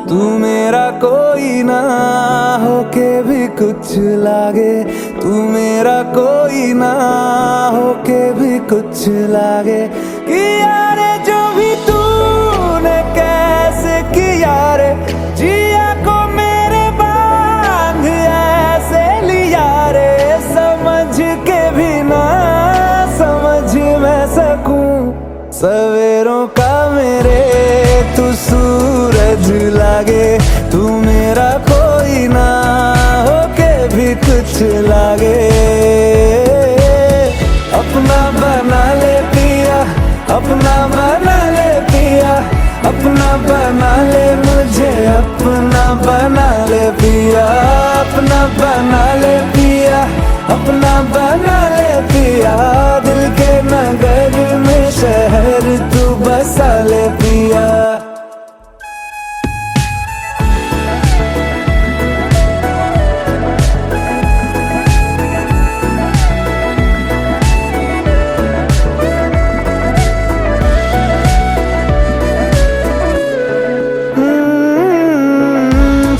तू मेरा कोई ना होके भी कुछ लागे, तू मेरा कोई ना होके भी कुछ लागे। किया रे जो भी तूने कैसे किया रे, जिया को मेरे बांध ऐसे लिया रे। समझ के भी ना समझ मैं सकूं सवेरों का मेरे तू सूरज लागे। तू मेरा कोई ना होके भी कुछ लागे। अपना बना ले पिया, अपना बना ले पिया, अपना बना ले मुझे, अपना बना ले पिया, अपना बना ले पिया, अपना बना ले पिया। दिल के नगर में शहर तू बसा ले पिया।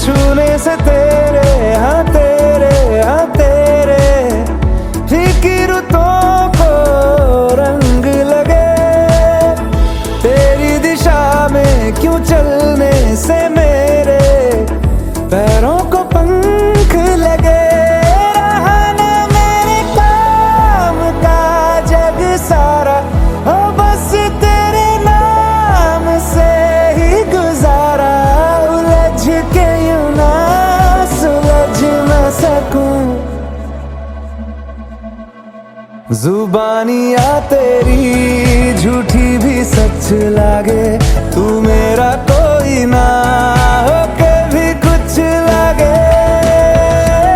छूने से तेरे हाँ तेरे हाँ तेरे फिक्रों को रंग लगे। तेरी दिशा में क्यों चलने से मेरे पैरों को पंख लगे। रहा ना मेरे काम का जग सारा, हो बस तेरे नाम से ही गुजारा। उलझ के यूं ना सुलझ न सकूं, जुबानियाँ तेरी झूठी भी सच लागे। तू मेरा कोई ना होके भी कुछ लागे।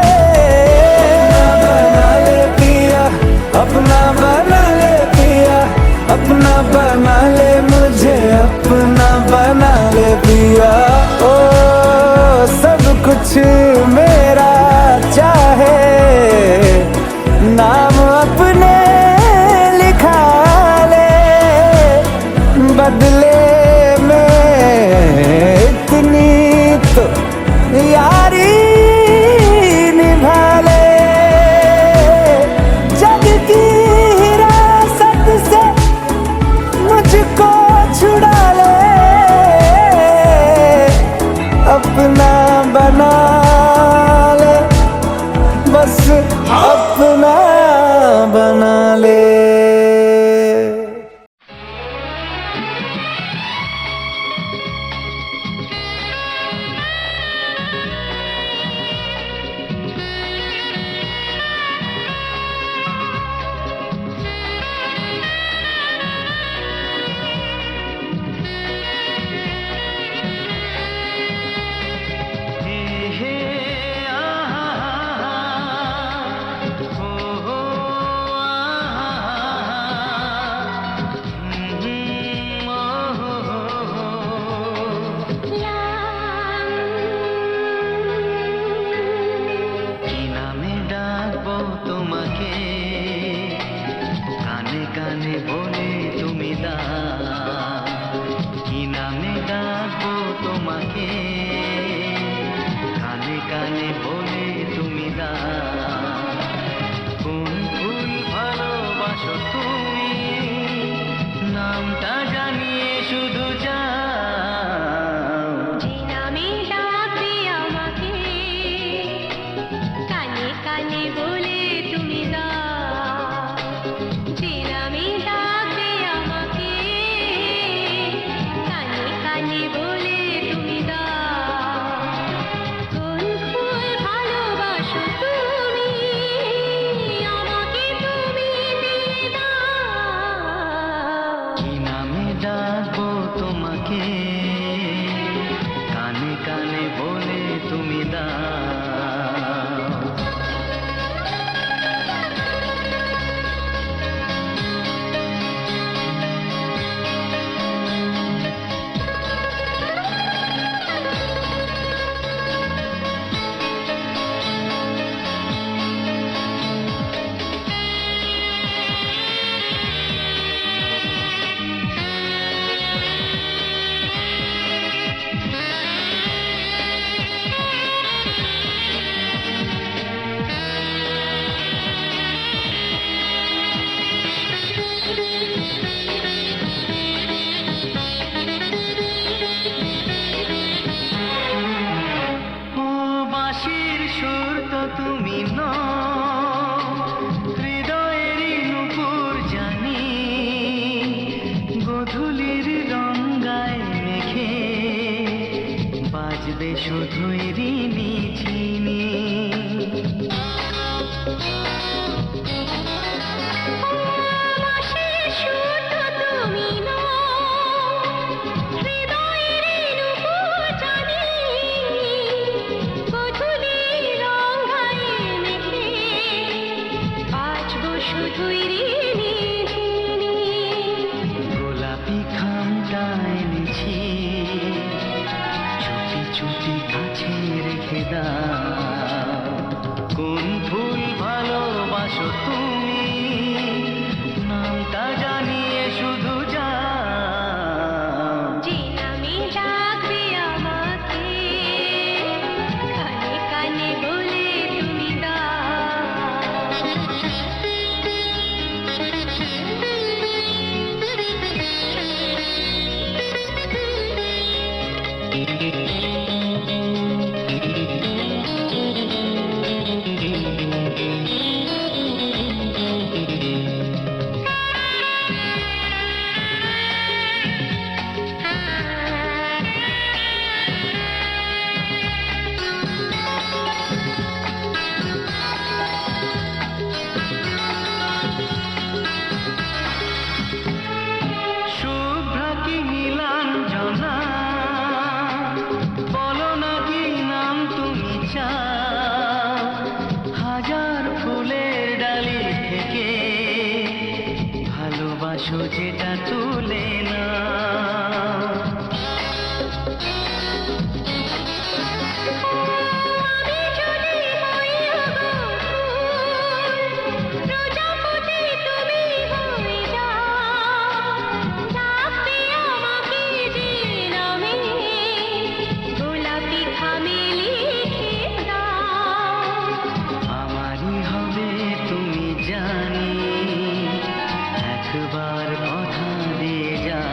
अपना बना ले पिया, अपना बना ले पिया, अपना बना ले मुझे, अपना बना ले पिया। ओ सब कुछ मेरा चाहे, नाम अपने लिखा ले। बदले में इतनी तो यारी निभा ले। जग की हिरासत से मुझको छुड़ा ले। अपना बना ले, बस अपना बना ले। কানে বলে তুমি দাও, কোন ফুল শুধুই ঋণী চিনি। গোলাপি খামটা এনেছি, চুপি চুপি কাছে রেখে দাও। কোন ফুল ভালোবাসো তুমি, নামটা জানিয়ে শুধু যাও। যে নামে ডাকবে আমাকে, কানে কানে বলে তুমি শুভ্রা কি নীলাঞ্জনা, বলো না কি নাম তুমি চাও। হাজার ফুলের ডালি থেকে ভালোবাসো যেটা তুলে না। আমারই হবে তুমি জানি, একবার কথা দিয়ে যা।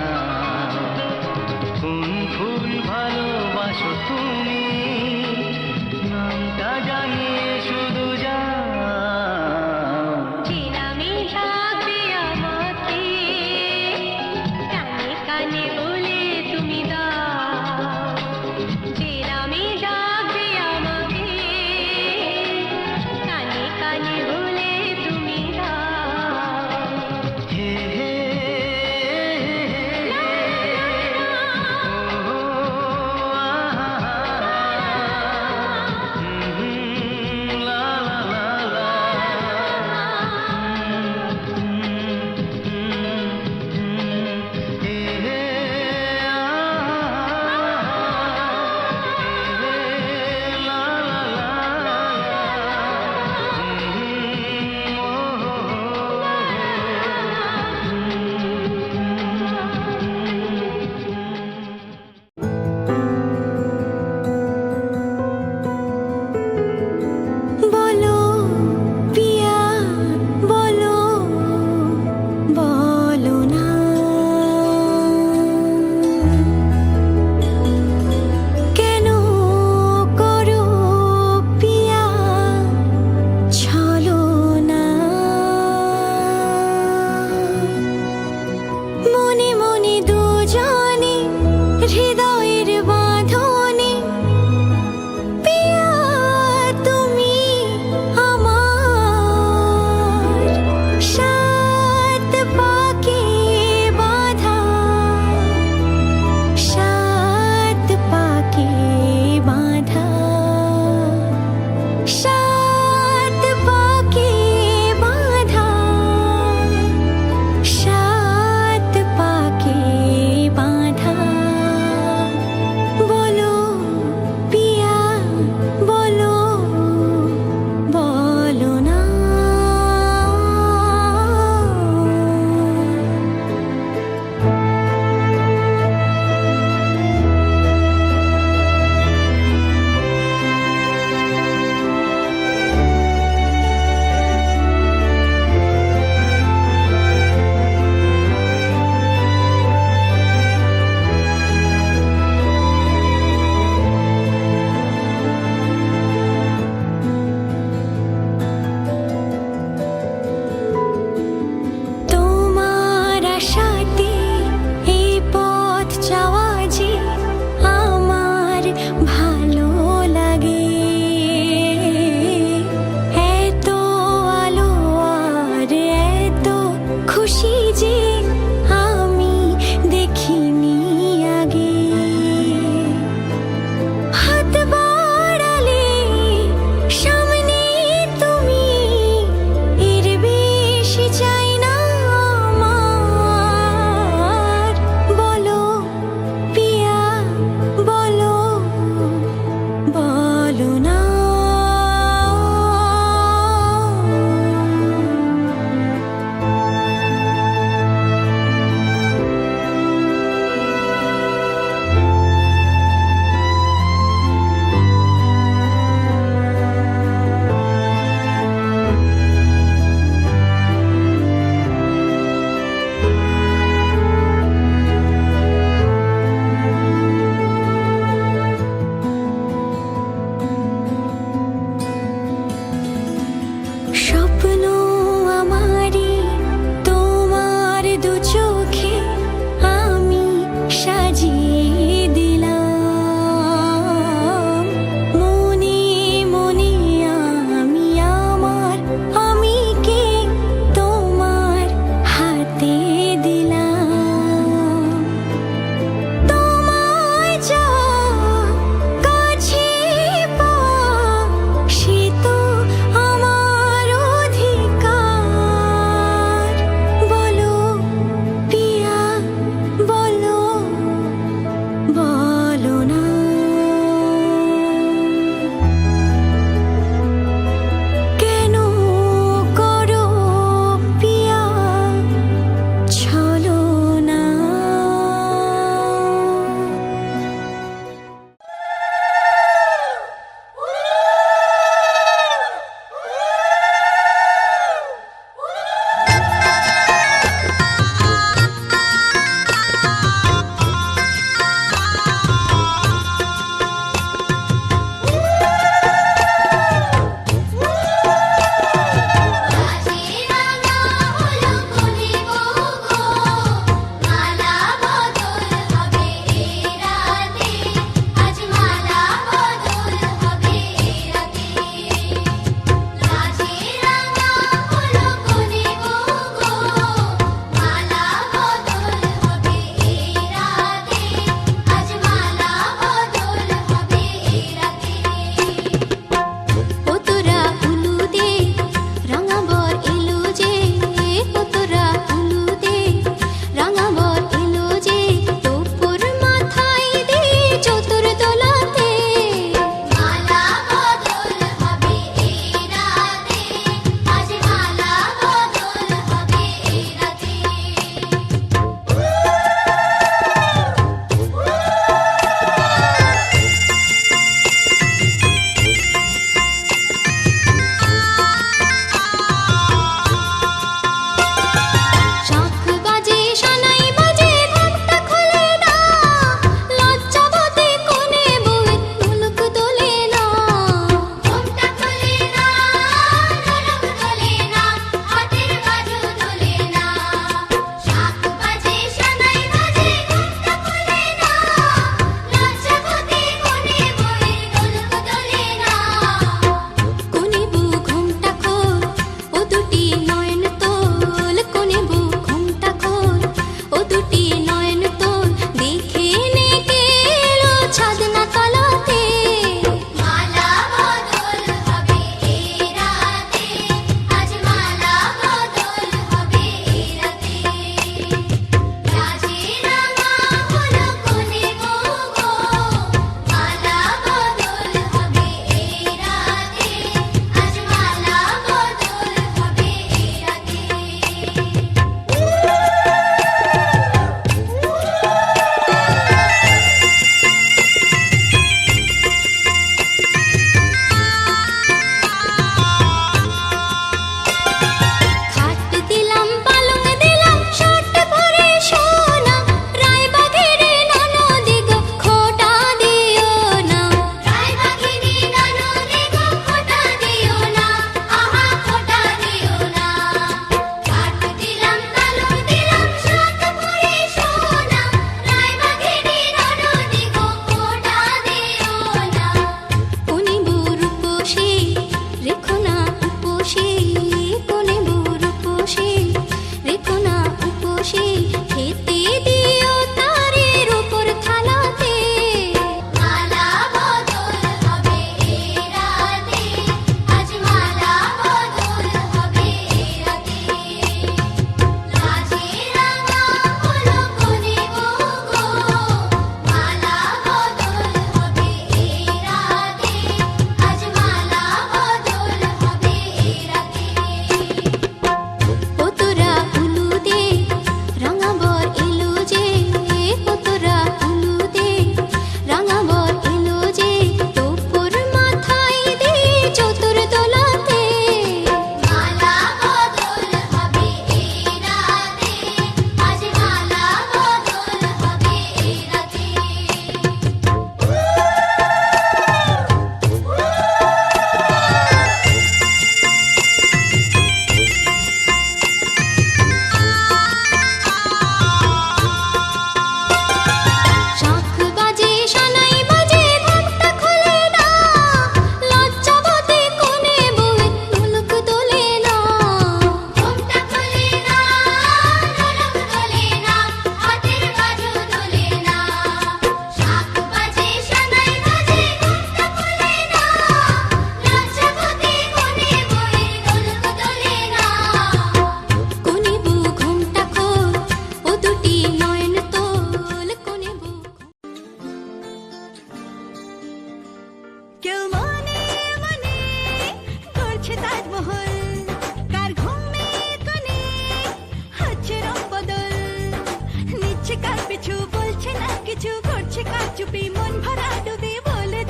চুপি মন ভরা ডুবে বলে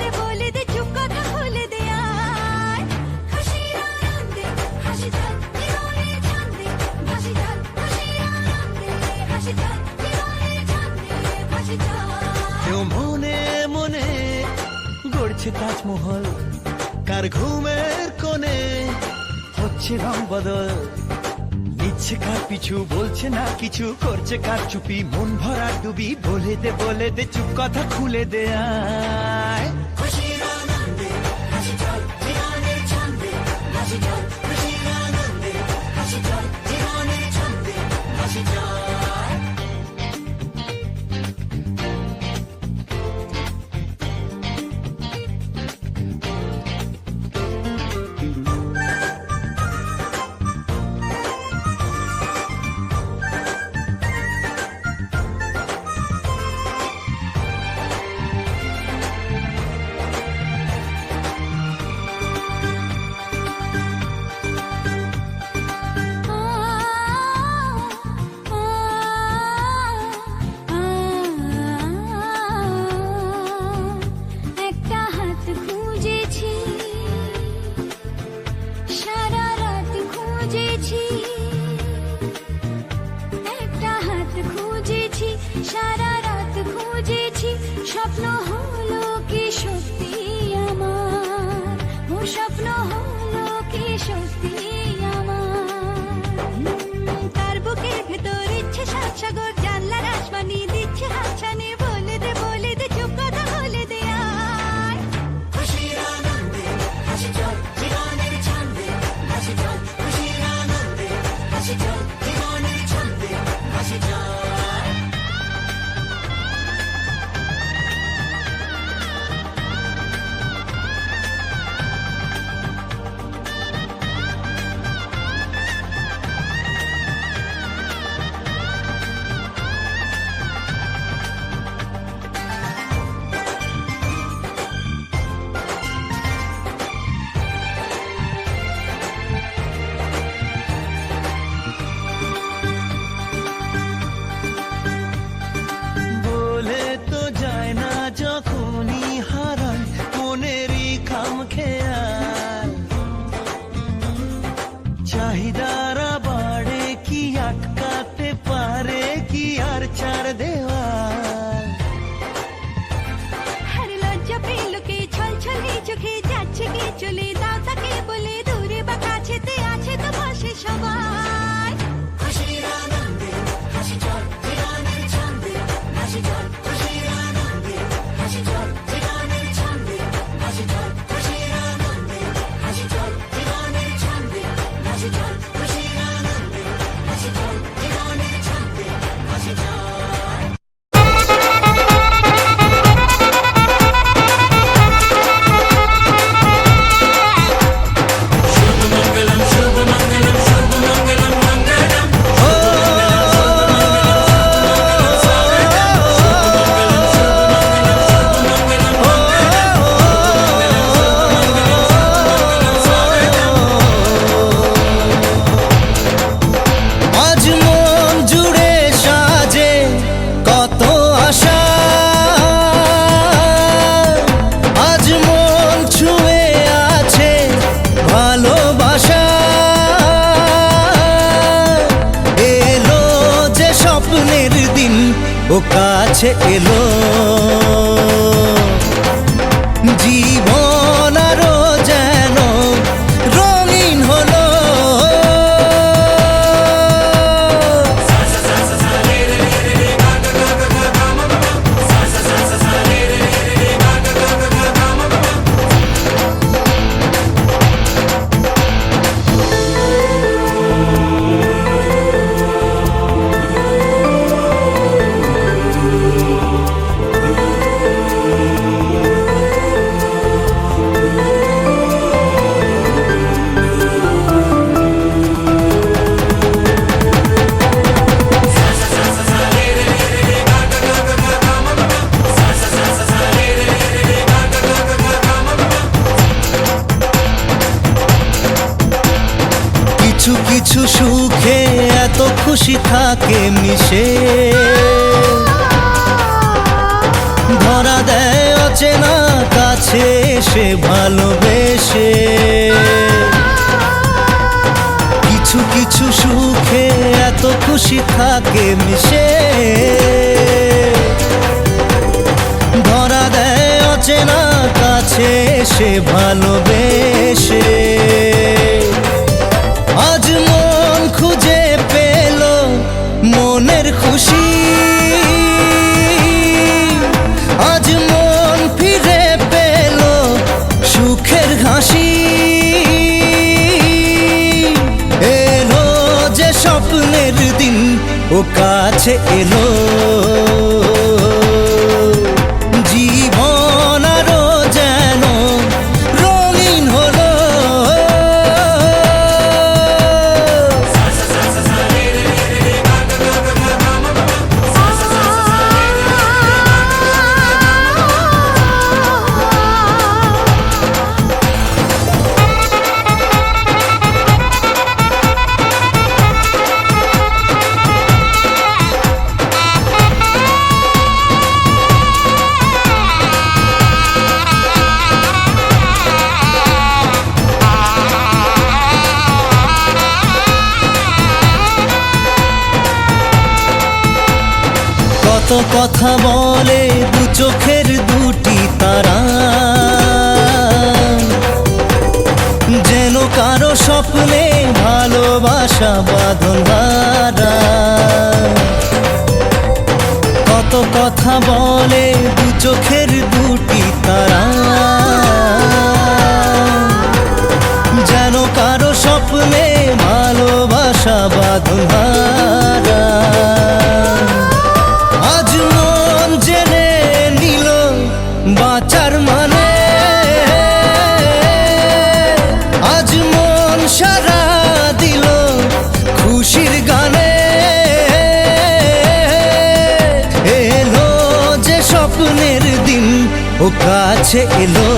দে চুপ কথা খুলে দে আয় খুশির আনন্দে হাসি চল জীবনের ছন্দে ভাসি চল খুশির আনন্দে হাসি চল জীবনের ছন্দে ভাসি চল কেউ মনে মনে গড়ছে তাজমহল, কার ঘুমের কোণে হচ্ছে রং বদল, নিচ্ছে কার পিছু বলছে না কিছু, করছে কার চুপি মন ভরা ডুবি বলে দে চুপ কথা খুলে দে আয় খুশির আনন্দে হাসি চল জীবনের ছন্দে হাসি চল খুশির আনন্দে হাসি চল জীবনের ছন্দে হাসি চল। একটা হাত খুঁজেছি সারা রাত খুঁজেছি একটা হাত খুঁজেছি সারা রাত খুঁজেছি স্বপ্ন হলো কি সত্যি আমার ও স্বপ্ন হলো কি সত্যি আমার তার বুকের ভেতর ইচ্ছে সাত সাগর জানলার আসমানি দিচ্ছে হাতছানি বলে দে চুপ কথা বলে দে আয় খুশির আনন্দে হাসি চল জীবনের ছন্দে হাসি চল খুশির আনন্দে হাসি চল জীবনের ছন্দে হাসি চল। বলে তো যায় না যখনই হারায় মনেরই খাম খেয়াল, চাহিদারা বাড়ে কি আটকাতে পারে কি আর চার দেওয়াল, হর লজ্জা পেল কে ছল ছলে চোখে যাচ্ছে কে চলে দাও তাকে বলে দূরে বা কাছেতে আছে তো পাশে সবাই খুশির আনন্দে হাসি চল জীবনের ছন্দে হাসি চল খুশির আনন্দে হাসি চল জীবনের ছন্দে হাসি চল খুশির আনন্দে হাসি চল জীবনের ছন্দে হাসি চল খুশির আনন্দে হাসি চল জীবনের ছন্দে হাসি চল। আজ মন জুড়ে সাজে কত আশা, আজ মন ছুঁয়ে আছে ভালোবাসা, এলো যে স্বপ্নের দিন ও কাছে এলো জীবন আরো যেন রঙিন হলো। কিছু সুখে এত খুশি থাকে মিশে, ধরা দেয় অচেনা কাছে এসে ভালোবেসে, কিছু কিছু সুখে এত খুশি থাকে মিশে। ধরা দেয় অচেনা কাছে এসে ভালোবেসে, আজ মন খুঁজে পেল মনের খুশি, আজ মন ফিরে পেল সুখের হাসি। এলো যে স্বপ্নের দিন ও কাছে এলো, জীবন আরো যেন রঙিন হলো। কত কথা বলে দু চোখের দুটি তারা, যেন কারো স্বপ্নে ভালোবাসা বাঁধন হারা। কত কথা বলে দু চোখের দুটি তারা, যেন কারো স্বপ্নে ভালোবাসা বাঁধন হারা। আজ মন জেনে নিল বাঁচার মানে, আজ মন সারা দিল খুশির গানে। এলো যে স্বপ্নের দিন ও কাছে এলো।